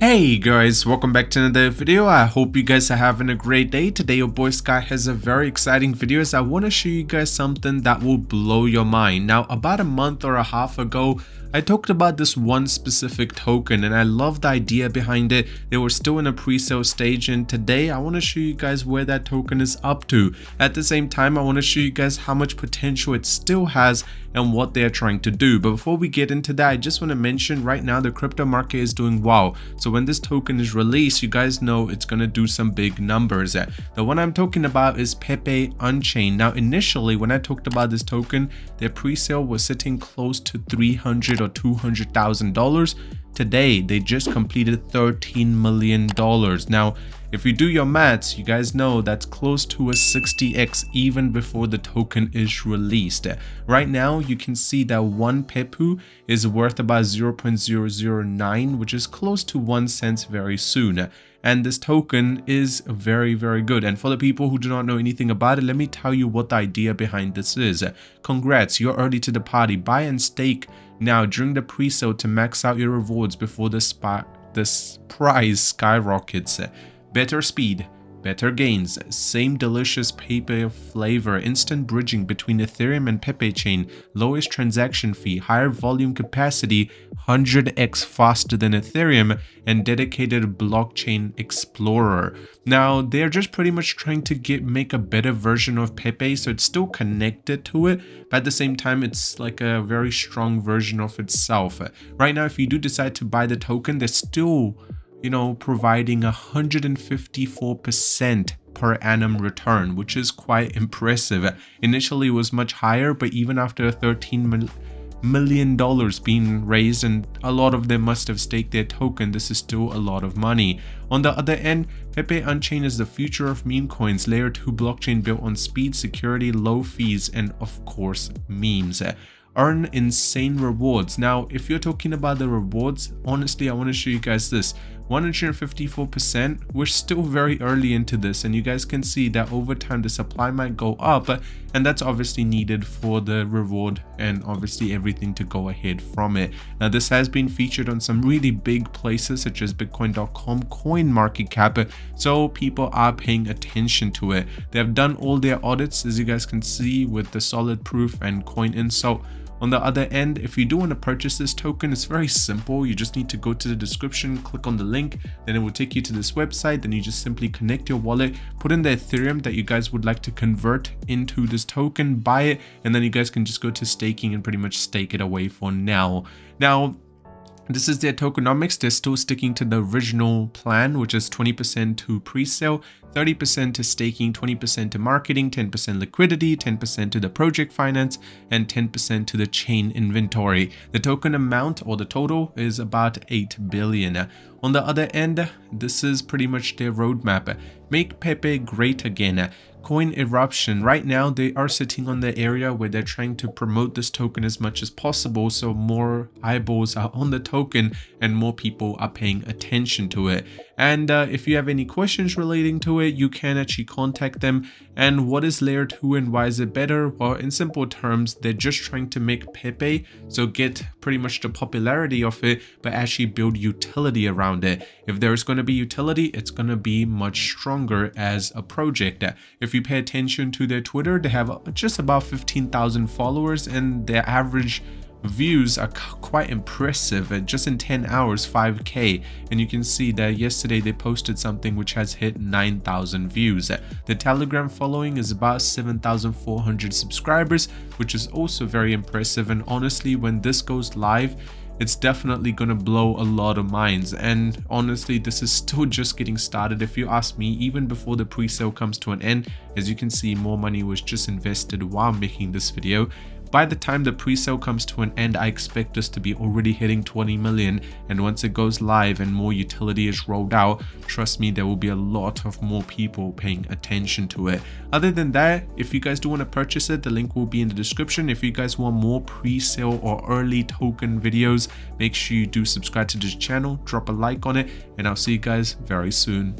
Hey guys, welcome back to another video. I hope you guys are having a great day. Today your boy Sky has a very exciting video as I want to show you guys something that will blow your mind. Now, about a month or a half ago, I talked about this one specific token and I love the idea behind it. They were still in a pre-sale stage, and today I want to show you guys where that token is up to. At the same time, I want to show you guys how much potential it still has and what they're trying to do. But before we get into that, I just want to mention right now the crypto market is doing well. So when this token is released, you guys know it's going to do some big numbers. The one I'm talking about is PEPE Unchained. Now, initially when I talked about this token, their pre-sale was sitting close to $300,000 or $200,000. Today, they just completed $13 million. Now, if you do your maths, you guys know that's close to a 60x even before the token is released. Right now, you can see that one PEPE is worth about 0.009, which is close to 1 cent very soon. And this token is very good. And for the people who do not know anything about it, let me tell you what the idea behind this is. Congrats, you're early to the party. Buy and stake now during the pre-sale to max out your rewards before this price skyrockets. Better speed, better gains, same delicious PEPE flavor, instant bridging between Ethereum and PEPE chain, lowest transaction fee, higher volume capacity, 100x faster than Ethereum, and dedicated blockchain explorer. Now, they're just pretty much trying to make a better version of PEPE, so it's still connected to it, but at the same time, it's like a very strong version of itself. Right now, if you do decide to buy the token, they're still providing 154% per annum return, which is quite impressive. Initially it was much higher, but even after $13 million being raised and a lot of them must have staked their token, this is still a lot of money. On the other end, PEPE Unchained is the future of meme coins, layer 2 blockchain built on speed, security, low fees, and of course memes. Earn insane rewards. Now, if you're talking about the rewards, honestly, I want to show you guys this. 154%, we're still very early into this, and you guys can see that over time the supply might go up, and that's obviously needed for the reward and obviously everything to go ahead from it. Now, this has been featured on some really big places such as bitcoin.com, CoinMarketCap, so people are paying attention to it. They have done all their audits, as you guys can see, with the solid proof and coin insult. On the other end, if you do want to purchase this token, it's very simple. You just need to go to the description, click on the link, then it will take you to this website. Then you just simply connect your wallet, put in the Ethereum that you guys would like to convert into this token, buy it, and then you guys can just go to staking and pretty much stake it away for now. This is their tokenomics. They're still sticking to the original plan, which is 20% to pre-sale, 30% to staking, 20% to marketing, 10% liquidity, 10% to the project finance, and 10% to the chain inventory. The token amount or the total is about 8 billion. On the other end, this is pretty much their roadmap. Make PEPE great again. Coin eruption. Right now, they are sitting on the area where they're trying to promote this token as much as possible, so more eyeballs are on the token and more people are paying attention to it. And if you have any questions relating to it, you can actually contact them. And what is layer 2 and why is it better? Well, in simple terms, they're just trying to make PEPE, so get pretty much the popularity of it, but actually build utility around it. If there is going to be utility, it's going to be much stronger as a project. If you pay attention to their Twitter, they have just about 15,000 followers and their average views are quite impressive. Just in 10 hours, 5k, and you can see that yesterday they posted something which has hit 9,000 views. The Telegram following is about 7,400 subscribers, which is also very impressive, and honestly, when this goes live, it's definitely gonna blow a lot of minds. And honestly, this is still just getting started. If you ask me, even before the pre-sale comes to an end, as you can see, more money was just invested while making this video. By the time the pre-sale comes to an end, I expect us to be already hitting 20 million. And once it goes live and more utility is rolled out, trust me, there will be a lot of more people paying attention to it. Other than that, if you guys do want to purchase it, the link will be in the description. If you guys want more pre-sale or early token videos, make sure you do subscribe to this channel, drop a like on it, and I'll see you guys very soon.